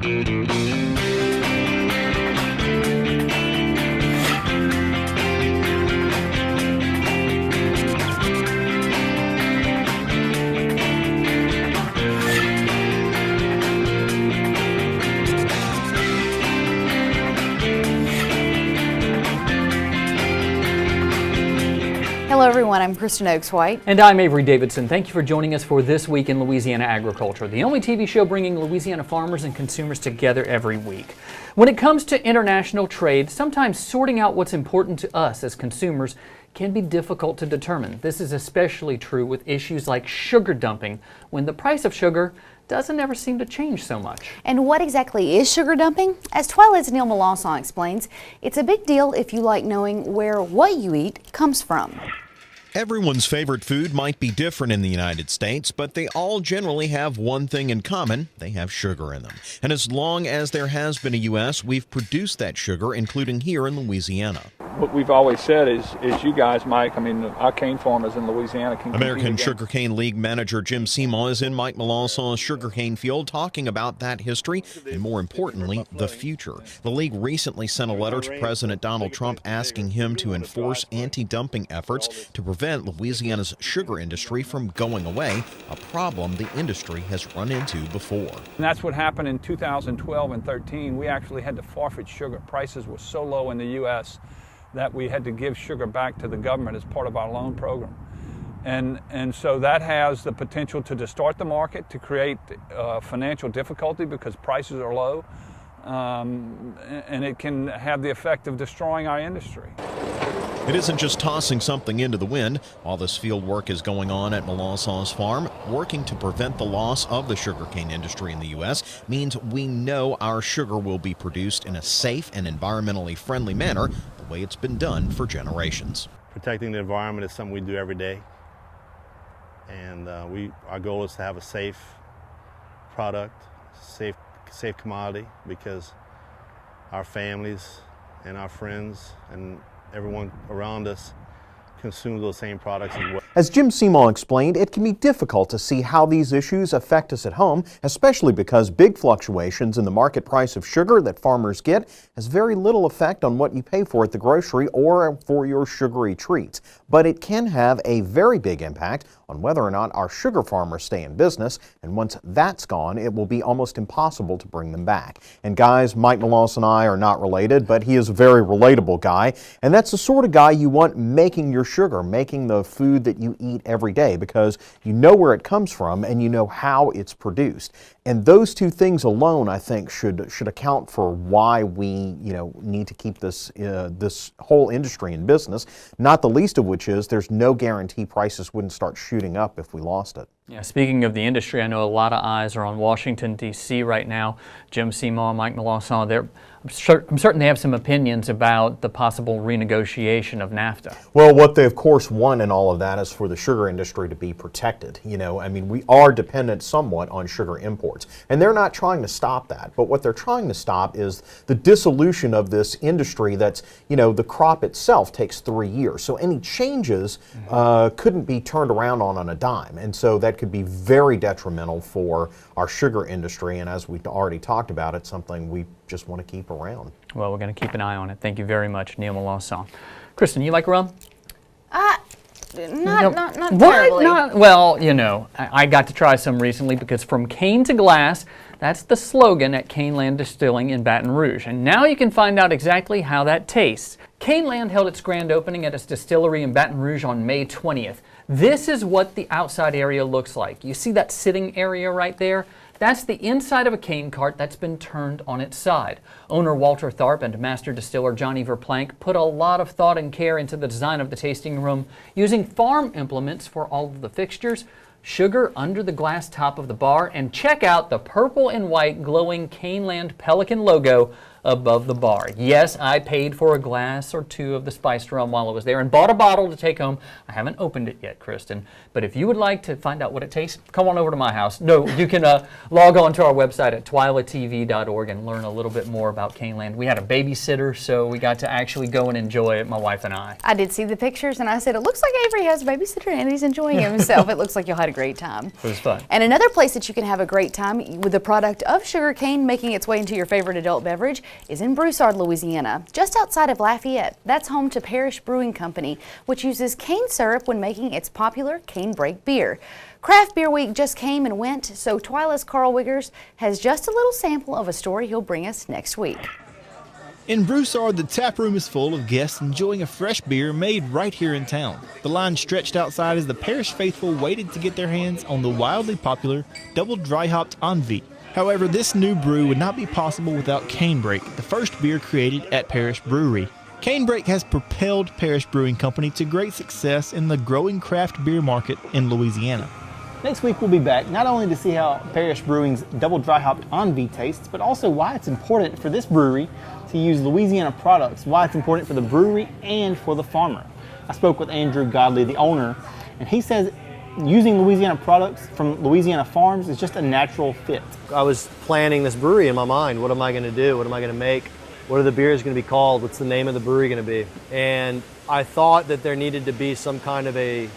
Hello everyone, I'm Kristen Oaks-White. And I'm Avery Davidson. Thank you for joining us for This Week in Louisiana Agriculture, the only TV show bringing Louisiana farmers and consumers together every week. When it comes to international trade, sometimes sorting out what's important to us as consumers can be difficult to determine. This is especially true with issues like sugar dumping, when the price of sugar doesn't ever seem to change so much. And what exactly is sugar dumping? As TWILA's Neil Melanson explains, it's a big deal if you like knowing where what you eat comes from. Everyone's favorite food might be different in the United States, but they all generally have one thing in common: they have sugar in them. And as long as there has been a U.S., we've produced that sugar, including here in Louisiana. What we've always said is you guys, Mike, I mean, our cane farmers in Louisiana can American Sugarcane League manager Jim Seymour is in Mike Melanson's sugarcane field talking about that history and, more importantly, the future. The league recently sent a letter to President Donald Trump asking him to enforce anti-dumping efforts to prevent Louisiana's sugar industry from going away, a problem the industry has run into before. And that's what happened in 2012 and 13. We actually had to forfeit sugar. Prices were so low in the U.S. that we had to give sugar back to the government as part of our loan program. And so that has the potential to distort the market, to create financial difficulty because prices are low, and it can have the effect of destroying our industry. It isn't just tossing something into the wind. While this field work is going on at Melanson's farm, working to prevent the loss of the sugarcane industry in the U.S. means we know our sugar will be produced in a safe and environmentally friendly manner, the way it's been done for generations. Protecting the environment is something we do every day, and our goal is to have a safe product, safe commodity, because our families and our friends and everyone around us consumes those same products as well. As Jim Seymour explained, it can be difficult to see how these issues affect us at home, especially because big fluctuations in the market price of sugar that farmers get has very little effect on what you pay for at the grocery or for your sugary treats. But it can have a very big impact on whether or not our sugar farmers stay in business, and once that's gone, it will be almost impossible to bring them back. And guys, Mike Melanson and I are not related, but he is a very relatable guy, and that's the sort of guy you want making your sugar, making the food that you eat every day, because you know where it comes from and you know how it's produced. And those two things alone, I think, should account for why we, need to keep this whole industry in business. Not the least of which is there's no guarantee prices wouldn't start shooting up if we lost it. Yeah, speaking of the industry, I know a lot of eyes are on Washington, D.C. right now. Jim Seymour, Mike Melanson, I'm certain they have some opinions about the possible renegotiation of NAFTA. Well, what they of course want in all of that is for the sugar industry to be protected. We are dependent somewhat on sugar imports, and they're not trying to stop that. But what they're trying to stop is the dissolution of this industry that's, the crop itself takes 3 years. So any changes couldn't be turned around on a dime. And so that could be very detrimental for our sugar industry. And as we already talked about, it's something we just want to keep around. Well, we're going to keep an eye on it. Thank you very much, Neil Melanson. Kristen, you like rum? Not terribly. Well, I got to try some recently because from cane to glass, that's the slogan at Caneland Distilling in Baton Rouge. And now you can find out exactly how that tastes. Caneland held its grand opening at its distillery in Baton Rouge on May 20th. This is what the outside area looks like. You see that sitting area right there? That's the inside of a cane cart that's been turned on its side. Owner Walter Tharp and master distiller Johnny Verplank put a lot of thought and care into the design of the tasting room, using farm implements for all of the fixtures, sugar under the glass top of the bar, and check out the purple and white glowing Caneland Pelican logo above the bar. Yes, I paid for a glass or two of the spiced rum while I was there and bought a bottle to take home. I haven't opened it yet, Kristen, but if you would like to find out what it tastes, come on over to my house. No, you can log on to our website at twilatv.org and learn a little bit more about Caneland. We had a babysitter, so we got to actually go and enjoy it, my wife and I. I did see the pictures and I said, it looks like Avery has a babysitter and he's enjoying himself. It looks like you'll have a great time. It was fun. And another place that you can have a great time with the product of sugarcane making its way into your favorite adult beverage is in Broussard, Louisiana, just outside of Lafayette. That's home to Parish Brewing Company, which uses cane syrup when making its popular Canebrake beer. Craft Beer Week just came and went, so TWILA's Carl Wiggers has just a little sample of a story he'll bring us next week. In Broussard, the tap room is full of guests enjoying a fresh beer made right here in town. The line stretched outside as the parish faithful waited to get their hands on the wildly popular double dry hopped Envie. However, this new brew would not be possible without Canebrake, the first beer created at Parish Brewery. Canebrake has propelled Parish Brewing Company to great success in the growing craft beer market in Louisiana. Next week we'll be back not only to see how Parish Brewing's double dry hopped Envie tastes, but also why it's important for this brewery to use Louisiana products, why it's important for the brewery and for the farmer. I spoke with Andrew Godley, the owner, and he says using Louisiana products from Louisiana farms is just a natural fit. I was planning this brewery in my mind. What am I going to do? What am I going to make? What are the beers going to be called? What's the name of the brewery going to be? And I thought that there needed to be some kind of a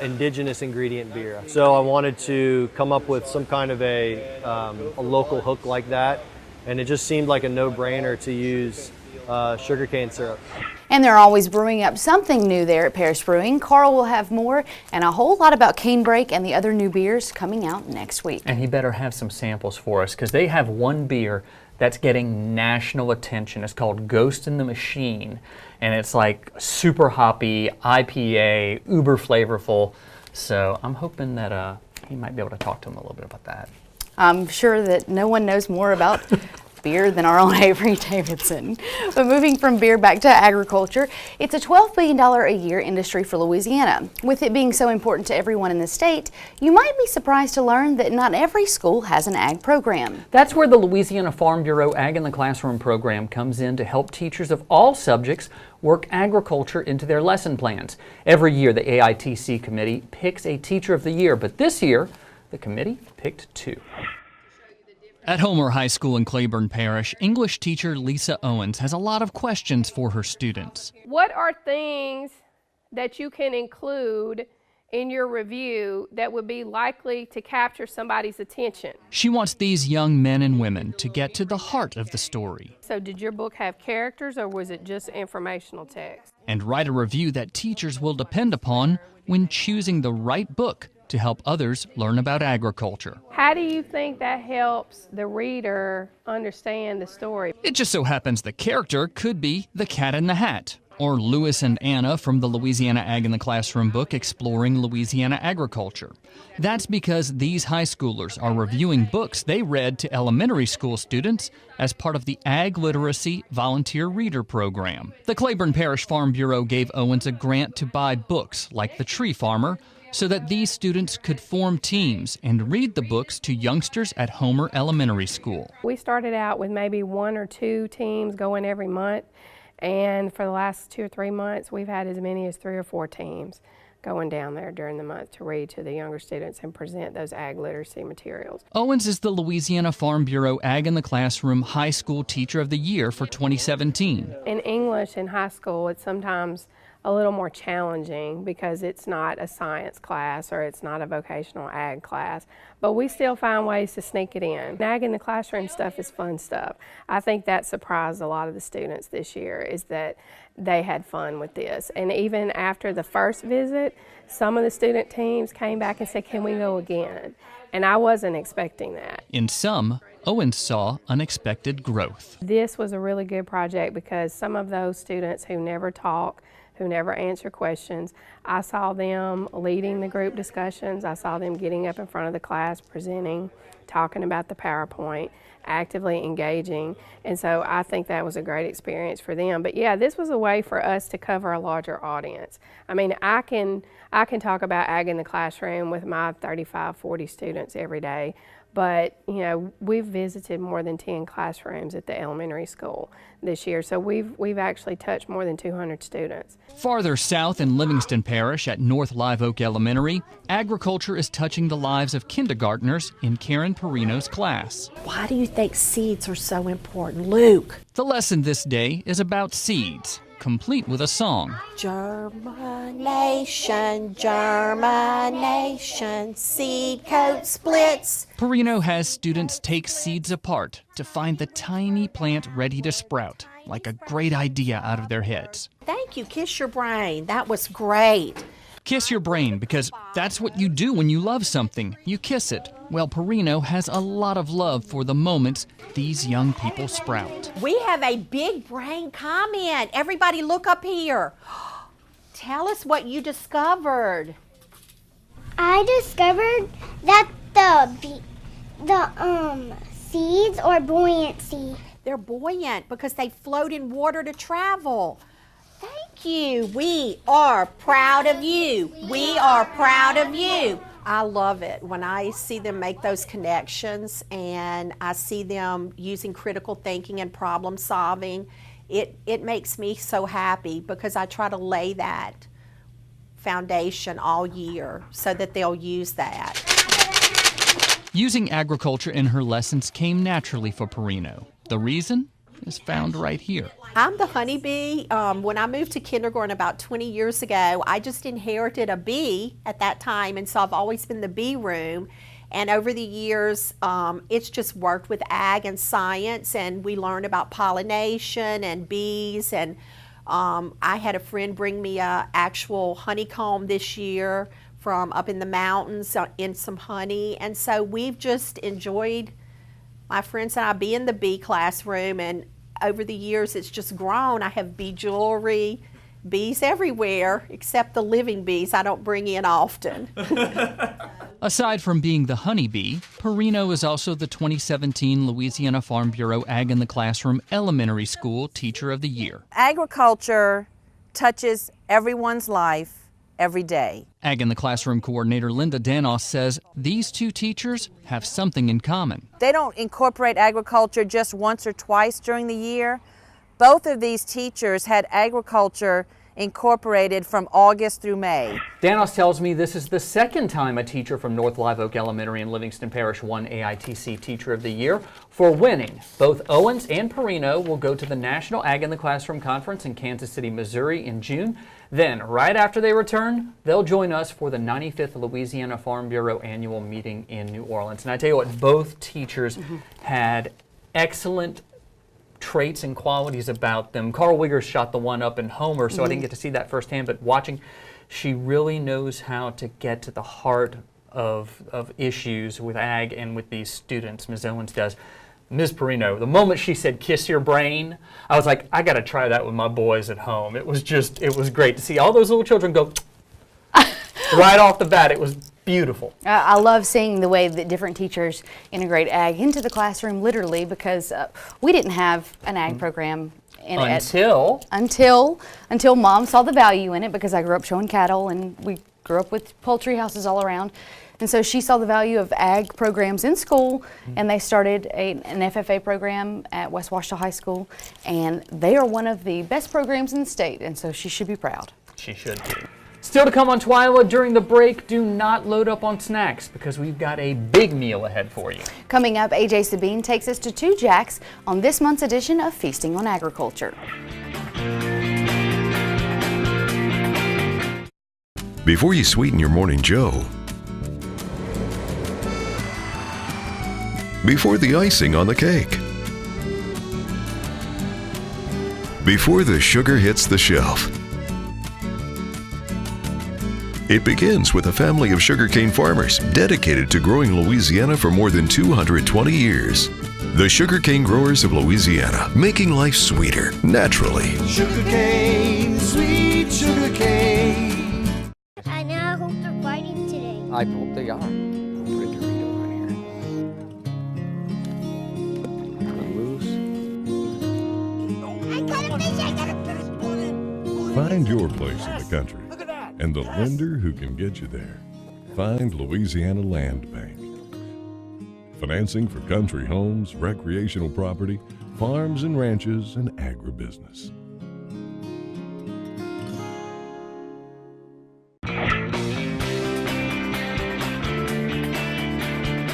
indigenous ingredient beer. So I wanted to come up with some kind of a local hook like that. And it just seemed like a no-brainer to use sugarcane syrup. And they're always brewing up something new there at Parish Brewing. Carl will have more and a whole lot about Canebrake and the other new beers coming out next week. And he better have some samples for us, because they have one beer that's getting national attention. It's called Ghost in the Machine, and it's like super hoppy, IPA, uber flavorful. So I'm hoping that he might be able to talk to him a little bit about that. I'm sure that no one knows more about beer than our own Avery Davidson. But moving from beer back to agriculture, it's a $12 billion a year industry for Louisiana. With it being so important to everyone in the state, you might be surprised to learn that not every school has an ag program. That's where the Louisiana Farm Bureau Ag in the Classroom program comes in to help teachers of all subjects work agriculture into their lesson plans. Every year, the AITC committee picks a Teacher of the Year, but this year, the committee picked two. At Homer High School in Claiborne Parish, English teacher Lisa Owens has a lot of questions for her students. What are things that you can include in your review that would be likely to capture somebody's attention? She wants these young men and women to get to the heart of the story. So did your book have characters, or was it just informational text? And write a review that teachers will depend upon when choosing the right book to help others learn about agriculture. How do you think that helps the reader understand the story? It just so happens the character could be the Cat in the Hat, or Louis and Anna from the Louisiana Ag in the Classroom book Exploring Louisiana Agriculture. That's because these high schoolers are reviewing books they read to elementary school students as part of the Ag Literacy Volunteer Reader Program. The Claiborne Parish Farm Bureau gave Owens a grant to buy books like The Tree Farmer, so that these students could form teams and read the books to youngsters at Homer Elementary School. We started out with maybe 1 or 2 teams going every month, and for the last 2 or 3 months we've had as many as 3 or 4 teams going down there during the month to read to the younger students and present those ag literacy materials. Owens is the Louisiana Farm Bureau Ag in the Classroom High School Teacher of the Year for 2017. In English in high school, it's sometimes a little more challenging because it's not a science class or it's not a vocational ag class, but we still find ways to sneak it in. Ag in the classroom stuff is fun stuff. I think that surprised a lot of the students this year, is that they had fun with this. And even after the first visit, some of the student teams came back and said, "Can we go again?" And I wasn't expecting that. In some, Owens saw unexpected growth. This was a really good project because some of those students who never talk, who never answer questions, I saw them leading the group discussions. I saw them getting up in front of the class, presenting, talking about the PowerPoint, actively engaging. And so I think that was a great experience for them. But yeah, this was a way for us to cover a larger audience. I mean, I can talk about ag in the classroom with my 35, 40 students every day, But, you know, we've visited more than 10 classrooms at the elementary school this year, so we've actually touched more than 200 students. Farther south in Livingston Parish at North Live Oak Elementary, agriculture is touching the lives of kindergartners in Karen Perino's class. Why do you think seeds are so important, Luke? The lesson this day is about seeds, complete with a song. Germination, germination, seed coat splits. Perino has students take seeds apart to find the tiny plant ready to sprout, like a great idea out of their heads. Thank you, kiss your brain. That was great. Kiss your brain, because that's what you do when you love something. You kiss it. Well, Perino has a lot of love for the moments these young people sprout. We have a big brain comment. Everybody look up here. Tell us what you discovered. I discovered that the seeds are buoyancy. They're buoyant because they float in water to travel. Thank you. We are proud of you. We are proud of you. I love it when I see them make those connections and I see them using critical thinking and problem solving. It makes me so happy because I try to lay that foundation all year so that they'll use that. Using agriculture in her lessons came naturally for Perino. The reason is found right here. I'm the honeybee. When I moved to kindergarten about 20 years ago, I just inherited a bee at that time, and so I've always been the bee room. And over the years, it's just worked with ag and science, and we learned about pollination and bees. And I had a friend bring me an actual honeycomb this year from up in the mountains in some honey. And so we've just enjoyed, my friends and I, be in the bee classroom, and over the years it's just grown. I have bee jewelry, bees everywhere, except the living bees I don't bring in often. Aside from being the honeybee, Perino is also the 2017 Louisiana Farm Bureau Ag in the Classroom Elementary School Teacher of the Year. Agriculture touches everyone's life every day. Ag in the Classroom coordinator Linda Danos says these two teachers have something in common. They don't incorporate agriculture just once or twice during the year. Both of these teachers had agriculture incorporated from August through May. Danos tells me this is the second time a teacher from North Live Oak Elementary in Livingston Parish won AITC Teacher of the Year for winning. Both Owens and Perino will go to the National Ag in the Classroom Conference in Kansas City, Missouri in June. Then, right after they return, they'll join us for the 95th Louisiana Farm Bureau annual meeting in New Orleans. And I tell you what, both teachers had excellent traits and qualities about them. Carl Wiggers shot the one up in Homer, so I didn't get to see that firsthand, but watching, she really knows how to get to the heart of issues with ag and with these students. Ms. Owens does. Ms. Perino, the moment she said, kiss your brain, I was like, I got to try that with my boys at home. It was great to see all those little children go right off the bat. It was beautiful. I love seeing the way that different teachers integrate ag into the classroom, literally, because we didn't have an ag program in it until Mom saw the value in it, because I grew up showing cattle and we grew up with poultry houses all around. And so she saw the value of ag programs in school, and they started an FFA program at West Washita High School, and they are one of the best programs in the state, and so she should be proud. She should be. Still to come on TWILA during the break, do not load up on snacks because we've got a big meal ahead for you. Coming up, AJ Sabine takes us to 2 Jacks on this month's edition of Feasting on Agriculture. Before you sweeten your morning joe, before the icing on the cake, before the sugar hits the shelf, it begins with a family of sugarcane farmers dedicated to growing Louisiana for more than 220 years. The Sugarcane Growers of Louisiana, making life sweeter, naturally. Sugarcane, sweet sugarcane. I now hope they're fighting today. I hope they are. Put a Dorito on here. I got a fish, I got a fish. Find your place in the country and the lender who can get you there. Find Louisiana Land Bank. Financing for country homes, recreational property, farms and ranches, and agribusiness.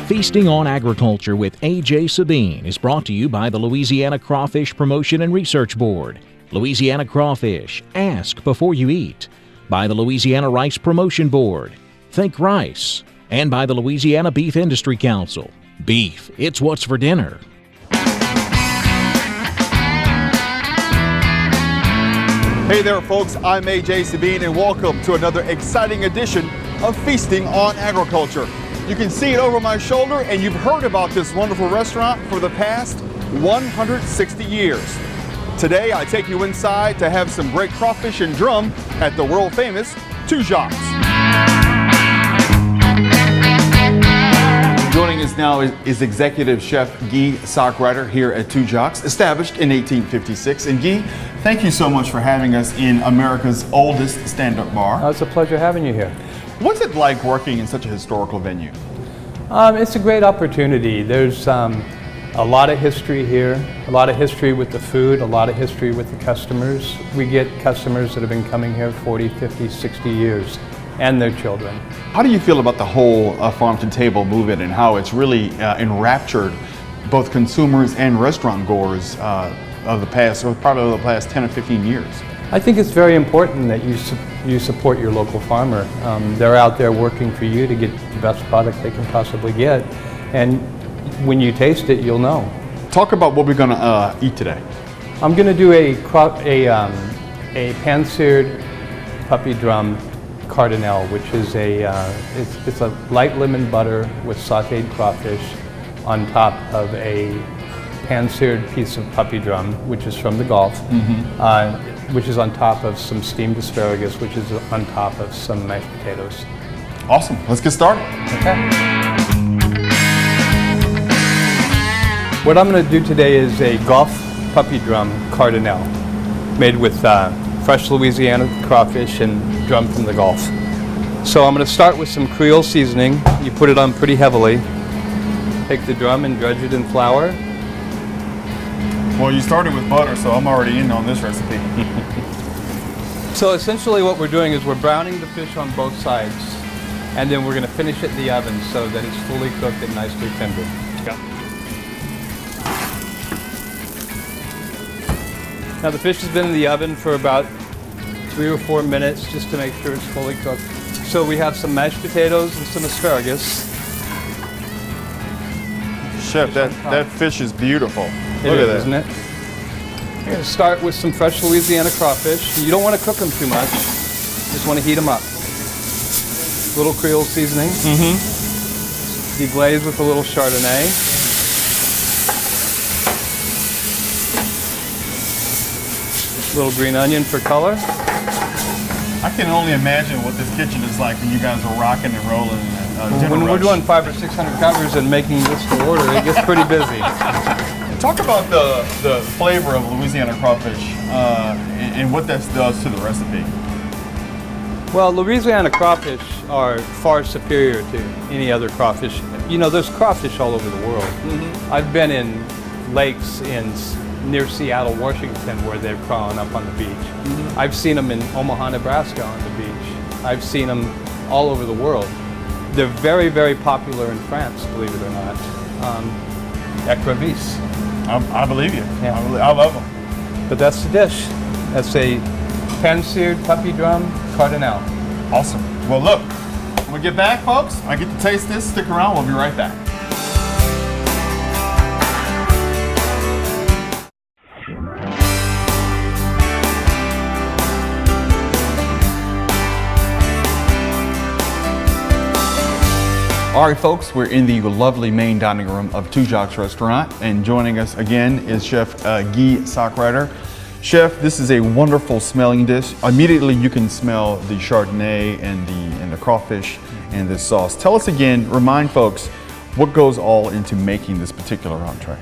Feasting on Agriculture with A.J. Sabine is brought to you by the Louisiana Crawfish Promotion and Research Board, Louisiana Crawfish, ask before you eat, by the Louisiana Rice Promotion Board, Think Rice, and by the Louisiana Beef Industry Council. Beef, it's what's for dinner. Hey there, folks. I'm A.J. Sabine, and welcome to another exciting edition of Feasting on Agriculture. You can see it over my shoulder, and you've heard about this wonderful restaurant for the past 160 years. Today, I take you inside to have some great crawfish and drum at the world-famous Jocks. Joining us now is Executive Chef Guy Sockrider here at Jocks, established in 1856. And Guy, thank you so much for having us in America's oldest stand-up bar. It's a pleasure having you here. What's it like working in such a historical venue? It's a great opportunity. There's a lot of history here, a lot of history with the food, a lot of history with the customers. We get customers that have been coming here 40, 50, 60 years, and their children. How do you feel about the whole farm to table movement and how it's really enraptured both consumers and restaurant goers of the past, or probably the past 10 or 15 years? I think it's very important that you support your local farmer. They're out there working for you to get the best product they can possibly get, and when you taste it, you'll know. Talk about what we're going to eat today. I'm going to do a pan-seared puppy drum cardinal, which is it's a light lemon butter with sautéed crawfish on top of a pan-seared piece of puppy drum, which is from the Gulf, which is on top of some steamed asparagus, which is on top of some mashed potatoes. Awesome. Let's get started. Okay. What I'm going to do today is a Gulf puppy drum cardinal, made with fresh Louisiana crawfish and drum from the Gulf. So I'm going to start with some Creole seasoning. You put it on pretty heavily. Take the drum and dredge it in flour. Well, you started with butter, so I'm already in on this recipe. So essentially what we're doing is we're browning the fish on both sides, and then we're going to finish it in the oven so that it's fully cooked and nicely tender. Now the fish has been in the oven for about 3 or 4 minutes just to make sure it's fully cooked. So we have some mashed potatoes and some asparagus. Chef, that fish is beautiful. Look at that. Isn't it? You're going to start with some fresh Louisiana crawfish. You don't want to cook them too much. Just want to heat them up. Little Creole seasoning. Deglaze with a little Chardonnay. Little green onion for color. I can only imagine what this kitchen is like when you guys are rocking and rolling. When we're doing 500 or 600 covers and making this to order, it gets pretty busy. Talk about the flavor of Louisiana crawfish and what that does to the recipe. Well, Louisiana crawfish are far superior to any other crawfish. You know, there's crawfish all over the world. I've been in lakes near Seattle, Washington, where they're crawling up on the beach. I've seen them in Omaha, Nebraska on the beach. I've seen them all over the world. They're very, very popular in France, believe it or not. Écrevisses. I believe you. Yeah. I love them. But that's the dish. That's a pan-seared puppy drum cardinal. Awesome. Well, look, when we get back, folks, I get to taste this. Stick around. We'll be right back. All right, folks, we're in the lovely main dining room of Jocks Restaurant, and joining us again is Chef Guy Sockrider. Chef, this is a wonderful smelling dish. Immediately you can smell the Chardonnay and the crawfish and this sauce. Tell us again, remind folks, what goes all into making this particular entree?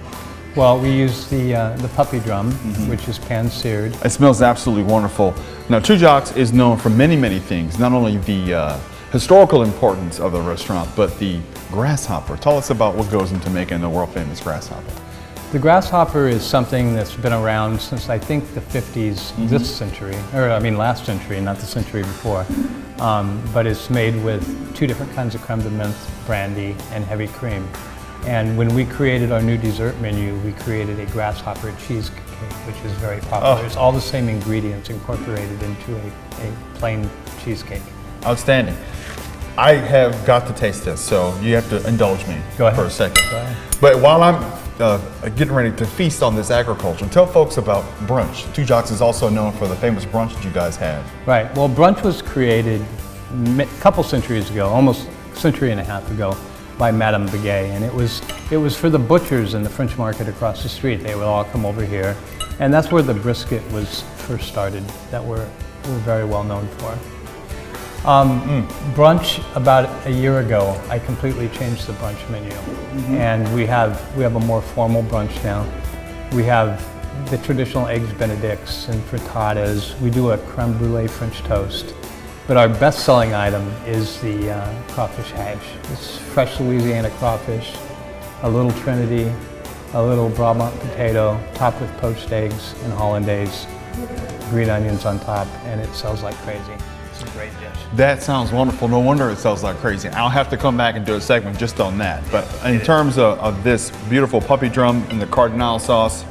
Well, we use the puppy drum, which is pan-seared. It smells absolutely wonderful. Now, Jocks is known for many, many things. Not only the historical importance of the restaurant, but the grasshopper. Tell us about what goes into making the world famous grasshopper. The grasshopper is something that's been around since I think the 50s, this century, or I mean last century, not the century before. But it's made with 2 different kinds of creme de menthe, brandy, and heavy cream. And when we created our new dessert menu, we created a grasshopper cheesecake, which is very popular. It's all the same ingredients incorporated into a plain cheesecake. Outstanding. I have got to taste this, so you have to indulge me for a second. Go ahead. But while I'm getting ready to feast on this agriculture, tell folks about brunch. Two Jocks is also known for the famous brunch that you guys have. Right. Well, brunch was created a couple centuries ago, almost a century and a half ago, by Madame Begay, and it was for the butchers in the French market across the street. They would all come over here, and that's where the brisket was first started, that we're very well known for. Brunch, about a year ago, I completely changed the brunch menu, and we have a more formal brunch now. We have the traditional eggs Benedicts and frittatas. We do a creme brulee French toast. But our best-selling item is the crawfish hash. It's fresh Louisiana crawfish, a little Trinity, a little Brabant potato, topped with poached eggs and hollandaise, green onions on top, and it sells like crazy. It's a great dish. That sounds wonderful. No wonder it sells like crazy. I'll have to come back and do a segment just on that. But in terms of this beautiful puppy drum and the cardinal sauce,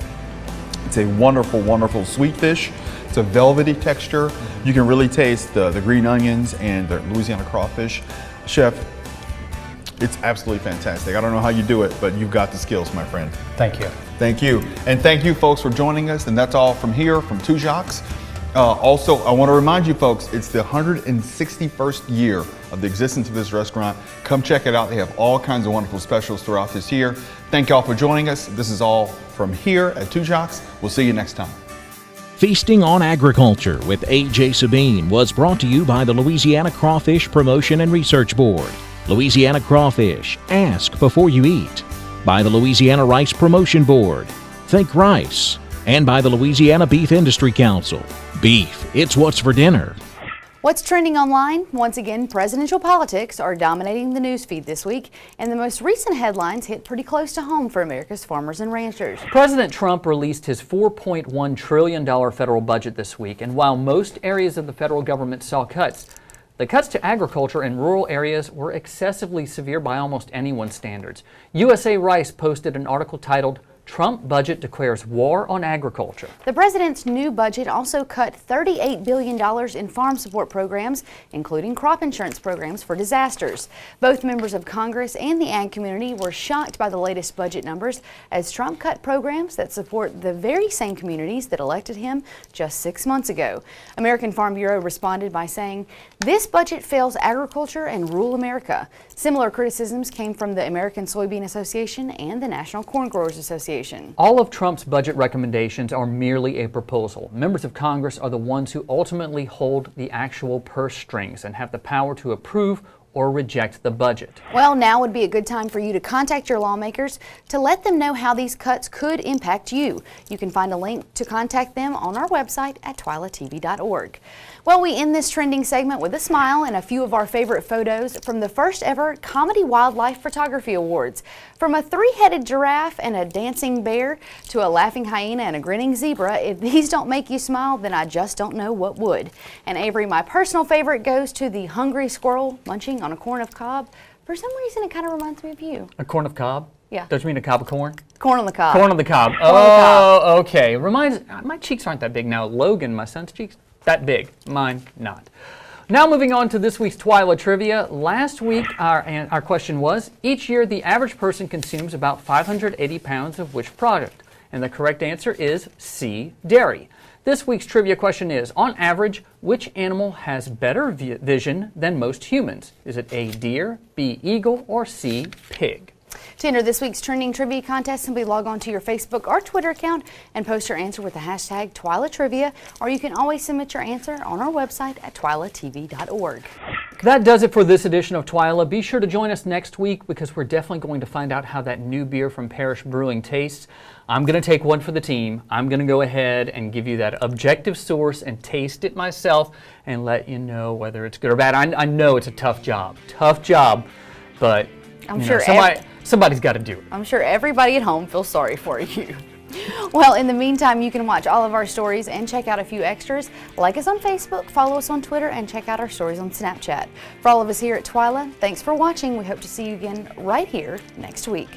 it's a wonderful, wonderful sweet fish. It's a velvety texture. You can really taste the green onions and the Louisiana crawfish. Chef, it's absolutely fantastic. I don't know how you do it, but you've got the skills, my friend. Thank you. Thank you. And thank you folks for joining us. And that's all from here, from Two Jocks. Also, I want to remind you folks, it's the 161st year of the existence of this restaurant. Come check it out. They have all kinds of wonderful specials throughout this year. Thank y'all for joining us. This is all from here at Two Jocks. We'll see you next time. Feasting on Agriculture with A.J. Sabine was brought to you by the Louisiana Crawfish Promotion and Research Board. Louisiana Crawfish, ask before you eat. By the Louisiana Rice Promotion Board, think rice. And by the Louisiana Beef Industry Council. Beef, it's what's for dinner. What's trending online? Once again, presidential politics are dominating the newsfeed this week, and the most recent headlines hit pretty close to home for America's farmers and ranchers. President Trump released his $4.1 trillion federal budget this week, and while most areas of the federal government saw cuts, the cuts to agriculture in rural areas were excessively severe by almost anyone's standards. USA Rice posted an article titled, Trump budget declares war on agriculture. The president's new budget also cut $38 billion in farm support programs, including crop insurance programs for disasters. Both members of Congress and the ag community were shocked by the latest budget numbers as Trump cut programs that support the very same communities that elected him just 6 months ago. American Farm Bureau responded by saying, this budget fails agriculture and rural America. Similar criticisms came from the American Soybean Association and the National Corn Growers Association. All of Trump's budget recommendations are merely a proposal. Members of Congress are the ones who ultimately hold the actual purse strings and have the power to approve or reject the budget. Well, now would be a good time for you to contact your lawmakers to let them know how these cuts could impact you. You can find a link to contact them on our website at twilatv.org. Well, we end this trending segment with a smile and a few of our favorite photos from the first ever Comedy Wildlife Photography Awards. From a three-headed giraffe and a dancing bear to a laughing hyena and a grinning zebra, if these don't make you smile, then I just don't know what would. And Avery, my personal favorite goes to the hungry squirrel munching on a corn of cob. For some reason, it kind of reminds me of you. A corn of cob? Yeah. Don't you mean a cob of corn? Corn on the cob. Corn on the cob. Corn on the cob. Oh, okay. Reminds, my cheeks aren't that big now. Logan, my son's cheeks, that big. Mine, not. Now moving on to this week's TWILA trivia. Last week, our question was, each year the average person consumes about 580 pounds of which product? And the correct answer is C, dairy. This week's trivia question is, on average, which animal has better vision than most humans? Is it A, deer, B, eagle, or C, pig? To enter this week's trending trivia contest, simply log on to your Facebook or Twitter account and post your answer with the hashtag TWILA Trivia, or you can always submit your answer on our website at twilatv.org. That does it for this edition of TWILA. Be sure to join us next week because we're definitely going to find out how that new beer from Parish Brewing tastes. I'm going to take one for the team. I'm going to go ahead and give you that objective source and taste it myself and let you know whether it's good or bad. I know it's a tough job, but I'm sure somebody's got to do it. I'm sure everybody at home feels sorry for you. Well, in the meantime, you can watch all of our stories and check out a few extras. Like us on Facebook, follow us on Twitter, and check out our stories on Snapchat. For all of us here at TWILA, thanks for watching. We hope to see you again right here next week.